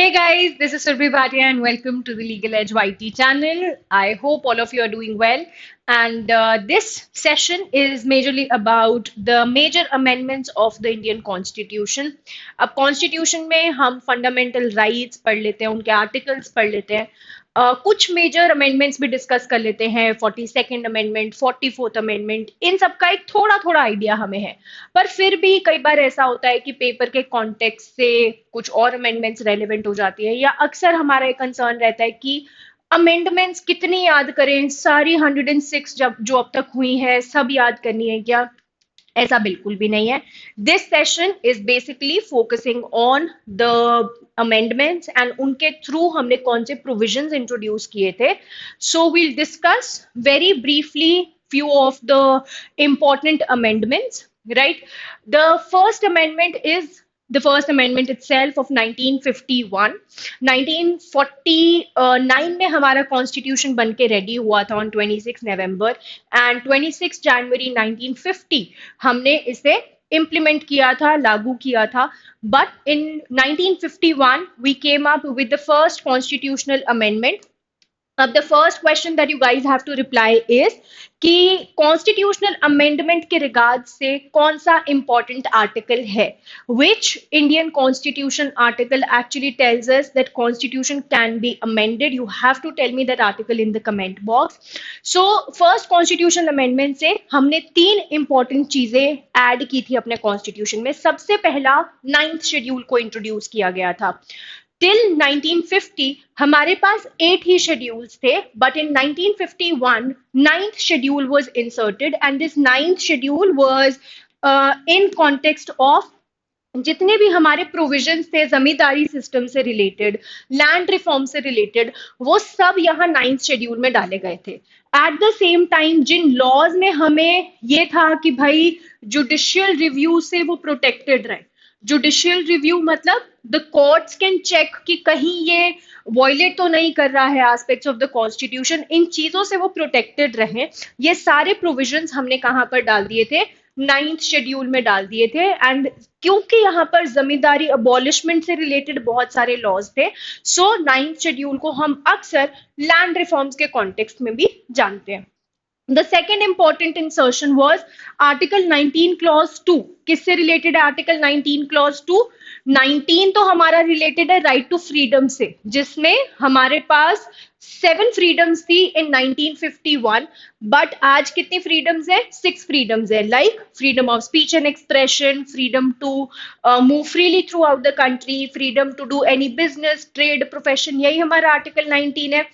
Hey guys, this is Surbhi Bhatia and welcome to the Legal Edge YT channel. I hope all of you are doing well. And this session is majorly about the major amendments of the Indian Constitution. अब Constitution में हम fundamental rights पढ़ लेते हैं, उनके articles पढ़ लेते हैं. कुछ मेजर अमेंडमेंट्स भी डिस्कस कर लेते हैं 42nd amendment 44th amendment in सब का एक थोड़ा थोड़ा आइडिया हमें है पर फिर भी कई बार ऐसा होता है कि पेपर के कॉन्टेक्स्ट से कुछ और अमेंडमेंट्स रेलेवेंट हो जाती है या अक्सर हमारा एक कंसर्न रहता है कि अमेंडमेंट्स कितनी याद करें सारी 106 जब जो अब तक हुई है सब याद करनी है क्या ऐसा बिल्कुल भी नहीं है this session is basically focusing on the amendments and उनके थ्रू हमने कौन से प्रोविजंस इंट्रोड्यूस किए थे so we'll discuss very briefly few of the important amendments, right? The first amendment is the first amendment itself of 1951. 1949 में हमारा constitution बन के रेडी हुआ था ऑन 26 नवंबर एंड 26 जनवरी 1950 हमने इसे इम्प्लीमेंट किया था लागू किया था but in 1951 we came up with the first constitutional amendment. अब the first question that you guys have to reply is कि कॉन्स्टिट्यूशनल अमेंडमेंट के रिगार्ड से कौन सा इंपॉर्टेंट आर्टिकल है which Indian constitution article actually tells us that constitution can be amended. You have to tell me that article in the comment box. So first constitutional amendment से हमने तीन important चीजें add की थी अपने constitution में. सबसे पहला 9th शेड्यूल को इंट्रोड्यूस किया गया था. Till 1950 हमारे पास 8 ही शेड्यूल्स थे but in 1951 9th schedule was inserted and this 9th schedule was in context of जितने भी हमारे प्रोविजंस थे जमींदारी सिस्टम से रिलेटेड लैंड रिफॉर्म से रिलेटेड वो सब यहाँ 9th शेड्यूल में डाले गए थे. एट द सेम टाइम जिन लॉज में हमें ये था कि भाई जुडिशियल रिव्यू से वो प्रोटेक्टेड रहे. जुडिशियल रिव्यू मतलब द कोर्ट्स कैन चेक कि कहीं ये वॉयलेट तो नहीं कर रहा है एस्पेक्ट्स ऑफ द कॉन्स्टिट्यूशन. इन चीजों से वो प्रोटेक्टेड रहे. ये सारे प्रोविजंस हमने कहाँ पर डाल दिए थे 9th शेड्यूल में डाल दिए थे एंड क्योंकि यहाँ पर जमींदारी अबॉलिशमेंट से रिलेटेड बहुत सारे लॉज थे सो 9th शेड्यूल को हम अक्सर लैंड रिफॉर्म्स के कॉन्टेक्स्ट में भी जानते हैं. The second important insertion was Article 19 Clause 2. किससे रिलेटेड है Article 19 Clause 2? 19 तो हमारा रिलेटेड है राइट टू फ्रीडम से जिसमें हमारे पास 7 फ्रीडम्स थी इन 1951 बट आज कितनी फ्रीडम्स है 6 फ्रीडम्स है like freedom of speech and expression freedom to move freely throughout the country freedom to do any business trade profession यही हमारा आर्टिकल 19 है.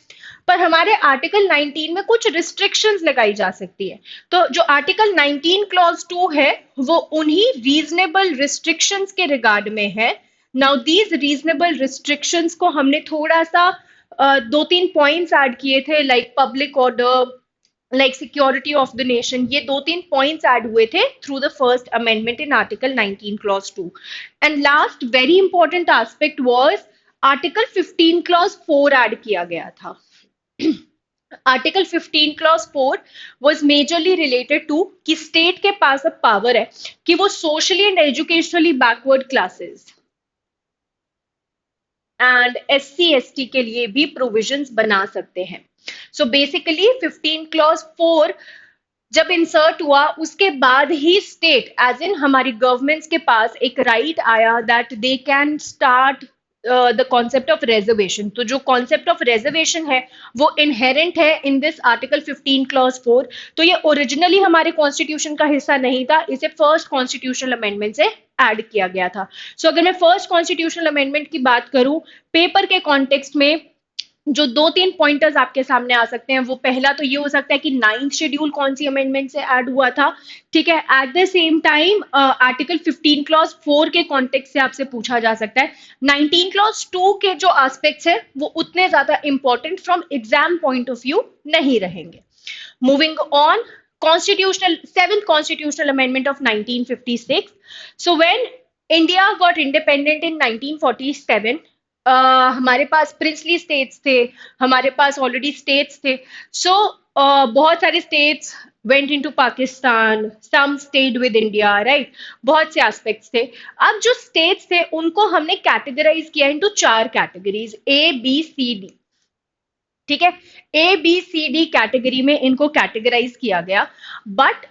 पर हमारे आर्टिकल 19 में कुछ रिस्ट्रिक्शंस लगाई जा सकती है. तो जो आर्टिकल 19 क्लॉज 2 है वो उन्हीं रीजनेबल रिस्ट्रिक्शंस के रिगार्ड में है. नाउ दीज रीजनेबल रिस्ट्रिक्शंस को हमने थोड़ा सा 2-3 पॉइंट्स ऐड किए थे like public order like security of the nation. ये 2-3 पॉइंट्स ऐड हुए थे through the first amendment in article 19 clause 2. And last very important aspect was article 15 clause 4 add किया गया था. Article 15 clause 4 was majorly related to कि state के पास अब power है कि वो socially and educationally backward classes and SC/ST के लिए भी प्रोविजंस बना सकते हैं. सो बेसिकली 15 clause 4 जब इंसर्ट हुआ उसके बाद ही स्टेट एज इन हमारी गवर्नमेंट्स के पास एक राइट आया that they can start the concept of reservation. तो जो कॉन्सेप्ट ऑफ रिजर्वेशन है वो इनहेरेंट है इन दिस आर्टिकल 15 क्लॉज 4. तो ये ओरिजिनली हमारे कॉन्स्टिट्यूशन का हिस्सा नहीं था. इसे फर्स्ट कॉन्स्टिट्यूशनल अमेंडमेंट से ऐड किया गया था. सो अगर मैं फर्स्ट कॉन्स्टिट्यूशनल अमेंडमेंट की बात करूं पेपर के कॉन्टेक्स्ट में जो 2-3 पॉइंटर्स आपके सामने आ सकते हैं वो पहला तो ये हो सकता है कि 9th शेड्यूल कौन सी अमेंडमेंट से ऐड हुआ था. ठीक है. Eight the same time article 15 clause 4 के कॉन्टेक्स्ट से आपसे पूछा जा सकता है. 19 क्लॉज 2 के जो एस्पेक्ट्स है वो उतने ज्यादा important from exam point of view नहीं रहेंगे. Moving on constitutional 7th constitutional amendment of 1956. So when India got independent in 1947 हमारे पास प्रिंसली स्टेट्स थे हमारे पास ऑलरेडी स्टेट्स थे. सो बहुत सारे states went into Pakistan, some stayed with India, right? बहुत से एस्पेक्ट्स थे। अब जो स्टेट्स थे उनको हमने कैटेगराइज किया into 4 categories, A B C D. ठीक है, A B C D category में इनको कैटेगराइज किया गया। बट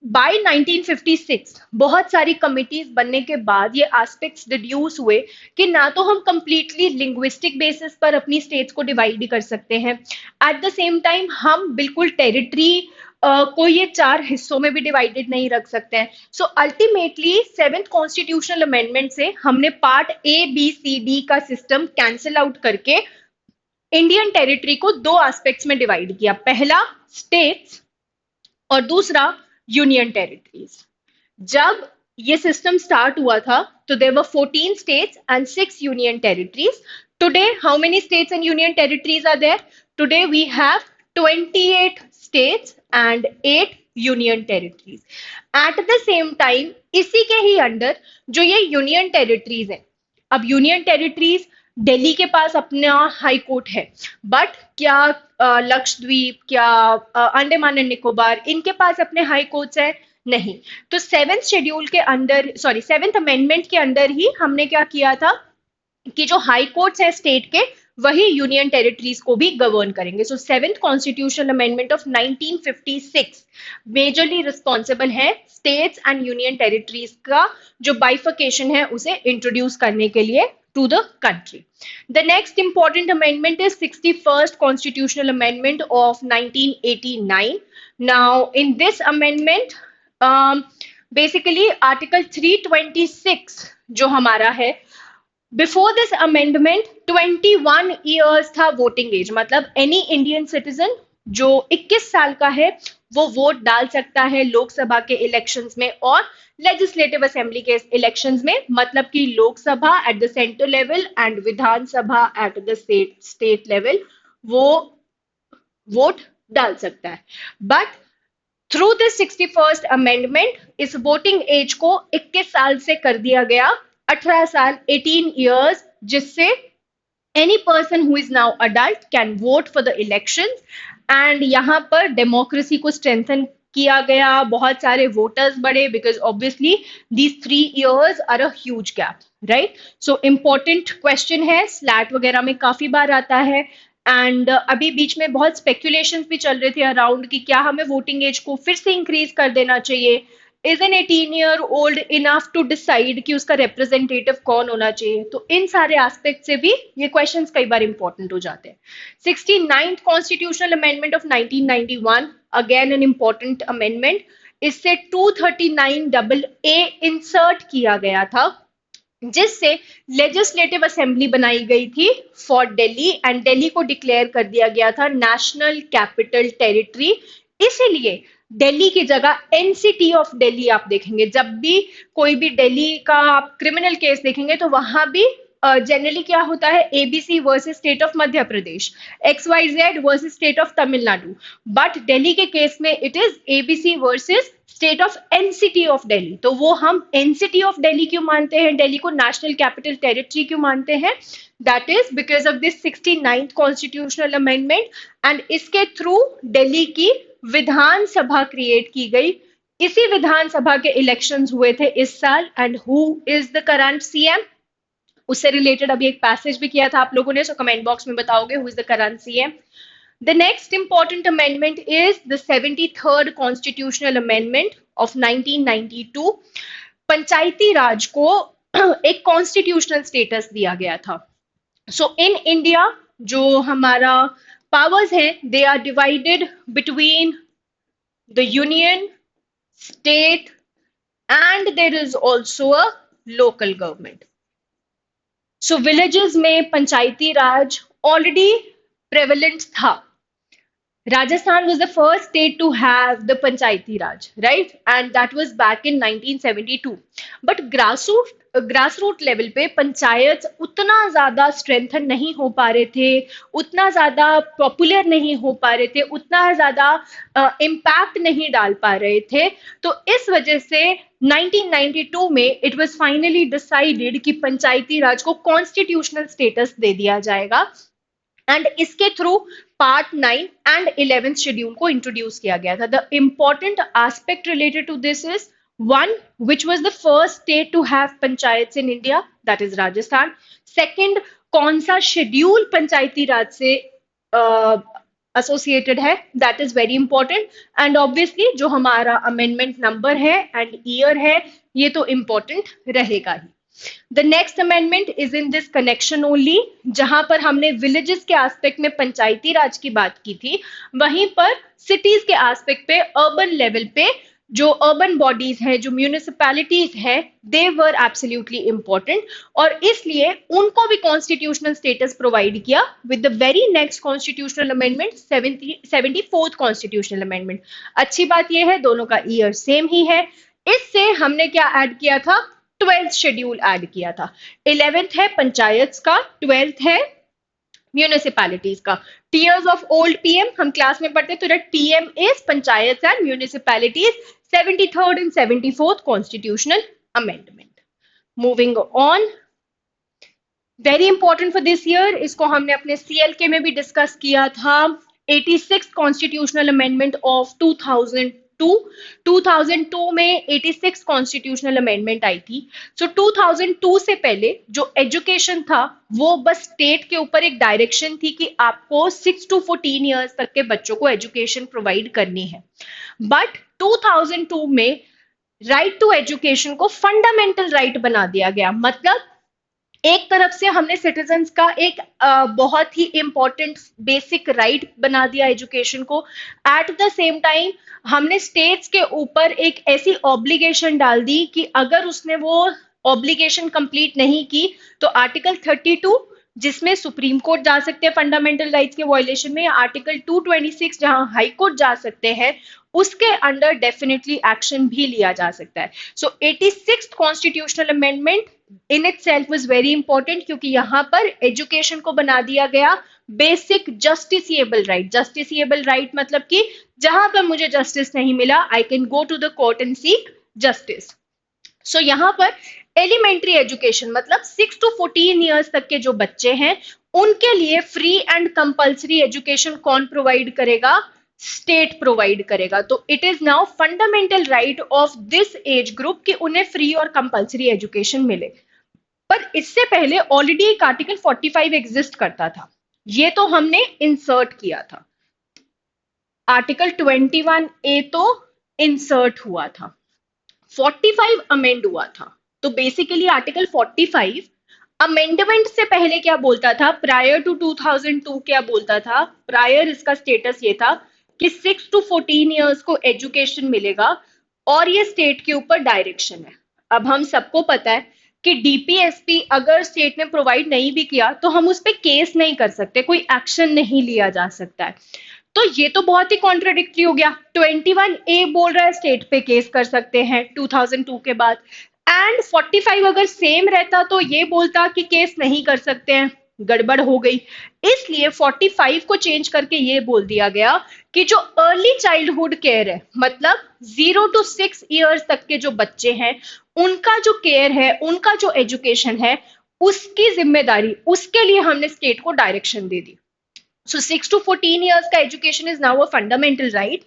बाय 1956 बहुत सारी कमिटीज बनने के बाद ये एस्पेक्ट्स डिड्यूस हुए कि ना तो हम कंप्लीटली लिंग्विस्टिक बेसिस पर अपनी स्टेट्स को डिवाइड कर सकते हैं, एट द सेम टाइम हम बिल्कुल टेरिटरी को ये 4 हिस्सों में भी डिवाइडेड नहीं रख सकते हैं। So ultimately 7th constitutional amendment से हमने part A B C D का सिस्टम कैंसिल आउट करके इंडियन टेरिटरी को 2 एस्पेक्ट्स में डिवाइड किया, पहला स्टेट्स और दूसरा यूनियन टेरिटरीज। जब ये सिस्टम स्टार्ट हुआ था तो there were 14 states and 6 union territories. Today how many states and union territories are there? Today we have 28 states and 8 union territories. At the same time इसी के ही under जो ये union territories है, अब union territories Delhi के पास अपना high court है, but क्या लक्षद्वीप, क्या अंडमान एंड निकोबार, इनके पास अपने हाई कोर्ट्स हैं? नहीं। तो 7th शेड्यूल के अंडर, सॉरी 7th अमेंडमेंट के अंदर ही हमने क्या किया था कि जो हाई कोर्ट्स है स्टेट के, वही यूनियन टेरिटरीज को भी गवर्न करेंगे। सो 7th constitutional amendment of 1956 majorly responsible है स्टेट्स एंड यूनियन टेरिटरीज का जो बाइफिकेशन है उसे इंट्रोड्यूस करने के लिए to the country. The next important amendment is 61st Constitutional Amendment of 1989. Now, in this amendment, basically Article 326 जो हमारा है, बिफोर दिस अमेंडमेंट 21 ईयर्स था वोटिंग एज, मतलब एनी इंडियन सिटीजन जो 21 साल का है वो वोट डाल सकता है लोकसभा के इलेक्शंस में और लेजिस्लेटिव असेंबली के इलेक्शंस में, मतलब कि Lok Sabha at the centre level and Vidhan Sabha at the state level वो वोट डाल सकता है। But through this 61st amendment इस वोटिंग एज को 21 साल से कर दिया गया 18 साल, 18 years, जिससे any person who is now adult can vote for the elections। and यहाँ पर डेमोक्रेसी को स्ट्रेंथन किया गया, बहुत सारे वोटर्स बढ़े, because obviously these 3 years are a huge gap, right? So important question है, स्लैट वगैरह में काफी बार आता है। एंड अभी बीच में बहुत स्पेक्यूलेशंस भी चल रहे थे अराउंड कि क्या हमें वोटिंग एज को फिर से इंक्रीज कर देना चाहिए, is an 18-year-old enough to decide कि उसका रिप्रेजेंटेटिव कौन होना चाहिए। तो इन सारे एस्पेक्ट से भी ये क्वेश्चंस कई बार इंपॉर्टेंट हो जाते हैं। 69th constitutional amendment of 1991, again an important amendment. इससे 239AA इंसर्ट किया गया था, जिससे लेजिस्लेटिव असेंबली बनाई गई थी फॉर दिल्ली एंड दिल्ली को डिक्लेयर कर दिया गया था नेशनल कैपिटल टेरिटरी। इसीलिए दिल्ली की जगह एनसीटी ऑफ दिल्ली आप देखेंगे, जब भी कोई भी दिल्ली का आप क्रिमिनल केस देखेंगे तो वहां भी जनरली क्या होता है, ABC versus state of Madhya Pradesh, XYZ versus state of Tamil Nadu, but Delhi के केस में it is ABC versus state of NCT of Delhi. तो वो हम एनसीटी ऑफ दिल्ली क्यों मानते हैं, दिल्ली को नेशनल कैपिटल टेरिटरी क्यों मानते हैं? That is because of this 69th constitutional amendment. And इसके थ्रू दिल्ली की विधानसभा क्रिएट की गई। इसी विधानसभा के इलेक्शंस हुए थे इस साल। And who is the current CM, उससे रिलेटेड अभी एक पैसेज भी किया था आप लोगों ने, सो कमेंट बॉक्स में बताओगे who is the current CM. The next important amendment is the 73rd Constitutional Amendment of 1992. पंचायती राज को एक कॉन्स्टिट्यूशनल स्टेटस दिया गया था। सो इन इंडिया जो हमारा पावर्स हैं, they are divided between the union, state and there is also a local government. So villages में Panchayati Raj already prevalent था। Rajasthan was the first state to have the Panchayati Raj, right? And that was back in 1972. But grassroot level पे पंचायत उतना ज़्यादा strengthen नहीं हो पा रहे थे, उतना ज़्यादा popular नहीं हो पा रहे थे, उतना ज़्यादा impact नहीं डाल पा रहे थे। तो इस वजह से 1992 में it was finally decided कि पंचायती राज को constitutional status दे दिया जाएगा। एंड इसके through part 9 and 11th schedule को इंट्रोड्यूस किया गया था. The important aspect related to this is one, which was the first state to have panchayat in India, that is Rajasthan. Second, कौन सा शेड्यूल पंचायती राज से एसोसिएटेड है, that is very important. And obviously जो हमारा अमेंडमेंट नंबर है एंड ईयर है, ये तो इंपॉर्टेंट रहेगा ही. The next amendment is in this connection only. जहां पर हमने विलेजेस के एस्पेक्ट में पंचायती राज की बात की थी, वहीं पर सिटीज के एस्पेक्ट पे, अर्बन लेवल पे जो अर्बन बॉडीज हैं, जो म्यूनिसिपैलिटीज हैं, दे वर एब्सोल्युटली इंपॉर्टेंट. और इसलिए उनको भी कॉन्स्टिट्यूशनल स्टेटस प्रोवाइड किया with the very next constitutional amendment, 74th constitutional amendment. अच्छी बात यह है दोनों का ईयर सेम ही है. इससे हमने क्या ऐड किया था, 12th शेड्यूल ऐड किया था. 11th है पंचायत का, 12th है म्यूनिसिपैलिटीज का. टीयर्स ऑफ ओल्ड पीएम हम क्लास में पढ़ते, तो that PM is panchayat and municipalities. 73rd and 74th constitutional amendment. Moving on, very important for this year, इसको हमने अपने सीएलके में भी डिस्कस किया था. 86th constitutional amendment of 2002. 2002 में 86 कॉन्स्टिट्यूशनल अमेंडमेंट आई थी. सो 2002 से पहले जो एजुकेशन था वो बस स्टेट के ऊपर एक डायरेक्शन थी कि आपको 6 to 14 ईयर्स तक के बच्चों को एजुकेशन प्रोवाइड करनी है. बट 2002 में राइट टू एजुकेशन को फंडामेंटल राइट बना दिया गया. मतलब एक तरफ से हमने सिटीजन्स का एक बहुत ही इंपॉर्टेंट बेसिक राइट बना दिया एजुकेशन को. एट द सेम टाइम हमने स्टेट्स के ऊपर एक ऐसी ऑब्लिगेशन डाल दी कि अगर उसने वो ऑब्लिगेशन कंप्लीट नहीं की तो आर्टिकल 32, जिसमें सुप्रीम कोर्ट जा सकते हैं फंडामेंटल राइट्स के वायलेशन में, या आर्टिकल 226 जहां हाई कोर्ट जा सकते हैं, उसके अंडर डेफिनेटली एक्शन भी लिया जा सकता है. So 86th constitutional amendment in itself was very important, क्योंकि यहां पर एजुकेशन को बना दिया गया basic justiciable right. Justiciable right मतलब कि जहां पर मुझे जस्टिस नहीं मिला, I can go to the court and seek justice. So यहां पर एलिमेंट्री एजुकेशन मतलब 6 to 14 ईयर्स तक के जो बच्चे हैं, उनके लिए फ्री एंड कंपल्सरी एजुकेशन कौन प्रोवाइड करेगा, स्टेट प्रोवाइड करेगा. तो it is now fundamental right of this age group कि उन्हें फ्री और कंपल्सरी एजुकेशन मिले. पर इससे पहले ऑलरेडी एक आर्टिकल 45 एग्जिस्ट करता था, ये तो हमने इंसर्ट किया था. आर्टिकल 21A तो इंसर्ट हुआ था, 45 अमेंड हुआ था. तो बेसिकली आर्टिकल 45 अमेंडमेंट से पहले क्या बोलता था, प्रायर टू 2002 क्या बोलता था, प्रायर इसका स्टेटस ये था कि 6 to 14 ईयर्स को एजुकेशन मिलेगा और ये स्टेट के ऊपर डायरेक्शन है. अब हम सबको पता है कि डीपीएसपी अगर स्टेट ने प्रोवाइड नहीं भी किया तो हम उस पर केस नहीं कर सकते, कोई एक्शन नहीं लिया जा सकता है. तो ये तो बहुत ही कॉन्ट्राडिक्टरी हो गया. 21A बोल रहा है स्टेट पे केस कर सकते हैं 2002 के बाद, एंड 45 अगर सेम रहता तो ये बोलता कि केस नहीं कर सकते हैं. गड़बड़ हो गई. इसलिए 45 को चेंज करके ये बोल दिया गया कि जो अर्ली चाइल्डहुड केयर है, मतलब 0 to 6 ईयर्स तक के जो बच्चे हैं, उनका जो केयर है, उनका जो एजुकेशन है, उसकी जिम्मेदारी, उसके लिए हमने स्टेट को direction they the. So 6 to 14 years का education is now a fundamental right.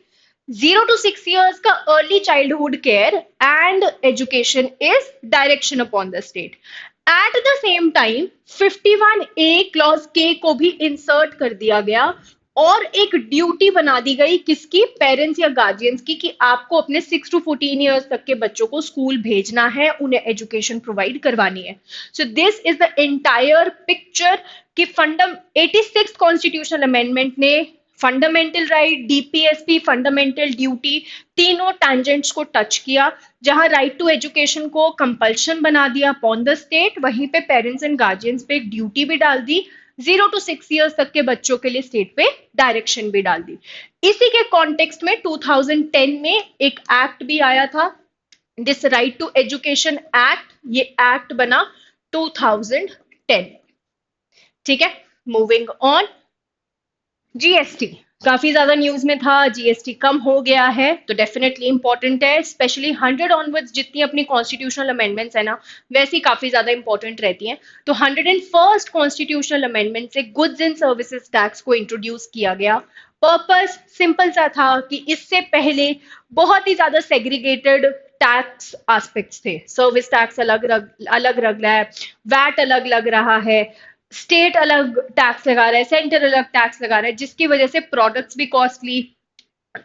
0 to 6 years का early childhood care and education is direction upon the state. At the same time 51A clause K को भी insert कर दिया गया और एक duty बना दी गई किसकी, पेरेंट्स या गार्जियंस की, कि आपको अपने 6 to 14 ईयर्स तक के बच्चों को स्कूल भेजना है, उन्हें एजुकेशन प्रोवाइड करवानी है. So this is the entire picture कि 86th कॉन्स्टिट्यूशनल अमेंडमेंट ने fundamental right, DPSP, fundamental duty, तीनों टैंजेंट्स को टच किया. जहां राइट टू एजुकेशन को कंपल्शन बना दिया अपॉन द स्टेट, वहीं पे पेरेंट्स एंड गार्जियंस पे एक ड्यूटी भी डाल दी. 0 to 6 ईयर्स तक के बच्चों के लिए स्टेट पे डायरेक्शन भी डाल दी. इसी के कॉन्टेक्स्ट में 2010 में एक एक्ट भी आया था, this right to education act. ये एक्ट बना 2010. ठीक है, मूविंग ऑन. जीएसटी काफी ज्यादा न्यूज में था, जीएसटी कम हो गया है तो डेफिनेटली इंपॉर्टेंट है, स्पेशली 100 ऑनवर्ड्स जितनी अपनी कॉन्स्टिट्यूशनल अमेंडमेंट्स है ना वैसी काफी ज्यादा इंपॉर्टेंट रहती हैं। तो 101st कॉन्स्टिट्यूशनल अमेंडमेंट से गुड्स एंड सर्विसेज टैक्स को इंट्रोड्यूस किया गया। पर्पस सिंपल सा था कि इससे पहले बहुत ही ज्यादा सेग्रीगेटेड टैक्स एस्पेक्ट्स थे, सर्विस टैक्स अलग लग रहा है, वैट अलग लग रहा है, स्टेट अलग टैक्स लगा रहा है, सेंटर अलग टैक्स लगा रहा है, जिसकी वजह से प्रोडक्ट्स भी costly,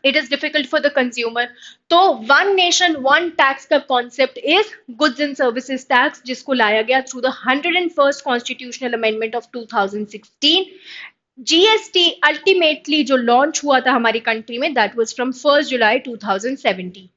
it is difficult for the consumer. तो वन नेशन वन टैक्स का concept is goods and services tax, जिसको लाया गया through the 101st constitutional amendment of 2016। GST ultimately जो लॉन्च हुआ था हमारी कंट्री में, दैट वाज फ्रॉम 1 जुलाई 2017।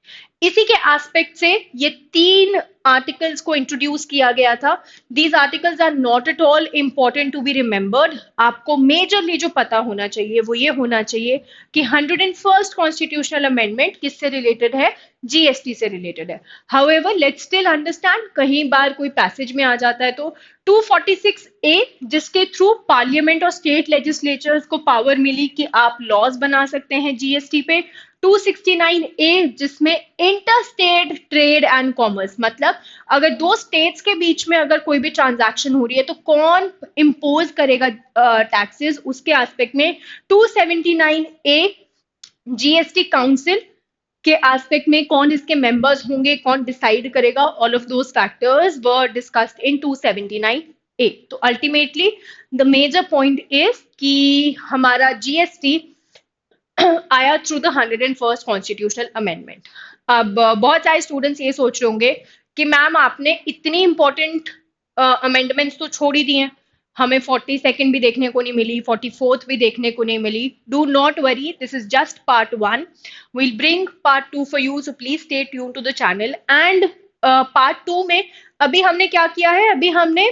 इसी के एस्पेक्ट से ये 3 आर्टिकल्स को इंट्रोड्यूस किया गया था। These articles are not at all important to be remembered. आपको मेजरली जो पता होना चाहिए वो ये होना चाहिए कि 101st कॉन्स्टिट्यूशनल अमेंडमेंट किससे रिलेटेड है, जीएसटी से रिलेटेड है। हाउएवर लेट्स स्टिल अंडरस्टैंड, कहीं बार कोई पैसेज में आ जाता है तो 246A, जिसके थ्रू पार्लियामेंट और स्टेट लेजिस्लेचर्स को पावर मिली कि आप लॉज बना सकते हैं जीएसटी पे। 269A, जिसमें inter state trade and commerce, मतलब अगर दो स्टेट्स के बीच में अगर कोई भी ट्रांजैक्शन हो रही है तो कौन इम्पोज करेगा टैक्सेस, उसके एस्पेक्ट में 279A, जीएसटी काउंसिल के एस्पेक्ट में कौन इसके मेंबर्स होंगे, कौन डिसाइड करेगा, all of those factors were discussed in 279A। तो ultimately the major point is कि हमारा जीएसटी आया through the 101st constitutional amendment. अब बहुत सारे स्टूडेंट्स ये सोच रहे होंगे कि मैम आपने इतनी इंपॉर्टेंट अमेंडमेंट्स तो छोड़ ही दी हैं, हमें 42nd भी देखने को नहीं मिली, 44th भी देखने को नहीं मिली। Do not worry, this is just part 1। Will bring part 2 for you, so please stay tune to the channel. And part 2 में अभी हमने क्या किया है, अभी हमने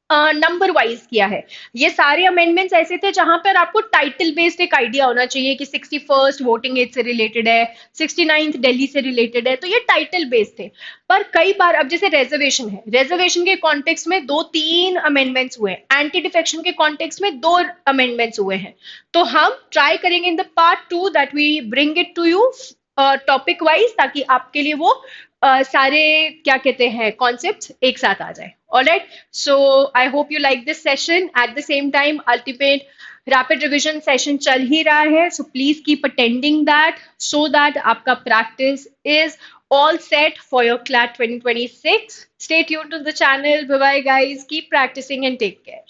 नंबर वाइज किया है। ये सारे अमेंडमेंट्स ऐसे थे जहां पर आपको टाइटल बेस्ड एक आइडिया होना चाहिए कि 61st वोटिंग एज से रिलेटेड है, 69th दिल्ली से रिलेटेड है, तो ये टाइटल बेस्ड थे। पर कई बार अब जैसे रिजर्वेशन है, रिजर्वेशन के कॉन्टेक्स्ट में 2-3 अमेंडमेंट्स हुए हैं, एंटी डिफेक्शन के कॉन्टेक्स्ट में 2 अमेंडमेंट्स हुए हैं। तो हम ट्राई करेंगे in the part 2 that we bring it to you topic wise, ताकि आपके लिए वो सारे क्या कहते हैं कॉन्सेप्ट्स एक साथ आ जाए। Alright, so I hope you like this session. At the same time ultimate rapid revision session चल ही रहा है, so please keep attending that so that आपका practice is all set for your CLAT 2026. Stay tuned to the channel. Bye bye guys, keep practicing and take care.